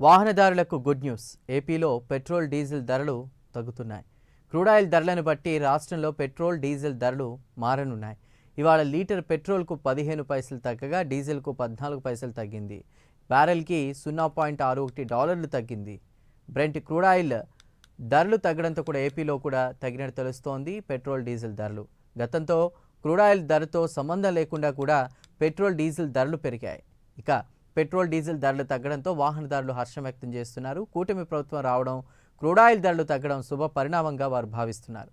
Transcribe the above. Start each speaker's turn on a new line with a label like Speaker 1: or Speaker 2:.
Speaker 1: వాహనదారులకు good news. ఏపీలో petrol diesel ధరలు తగ్గుతున్నాయి. క్రూడ్ ఆయిల్ ధరలను బట్టి రాష్ట్రంలో పెట్రోల్ డీజిల్ ధరలు మారనున్నాయి. ఇవాళ లీటర్ పెట్రోల్కు 15 పైసలు తగ్గగా డీజిల్కు 14 పైసలు తగ్గింది. బ్యారెల్కి $0.61 తగ్గింది. బ్రెంట్ క్రూడ్ ఆయిల్ ధరలు తగ్గడంతో కూడా ఏపీలో కూడా తగ్గినట్టు తెలుస్తోంది. పెట్రోల్ డీజిల్ ధరలు గతంతో క్రూడ్ ఆయిల్ ధరతో సంబంధం లేకుండా కూడా పెట్రోల్ డీజిల్ ధరలు పెరిగాయి. ఇక పెట్రోల్ డీజిల్ ధరలు తగ్గడంతో వాహనదారులు హర్షం వ్యక్తం చేస్తున్నారు. కూటమి ప్రభుత్వం రావడం, క్రూడ్ ఆయిల్ ధరలు తగ్గడం శుభ పరిణామంగా వారు భావిస్తున్నారు.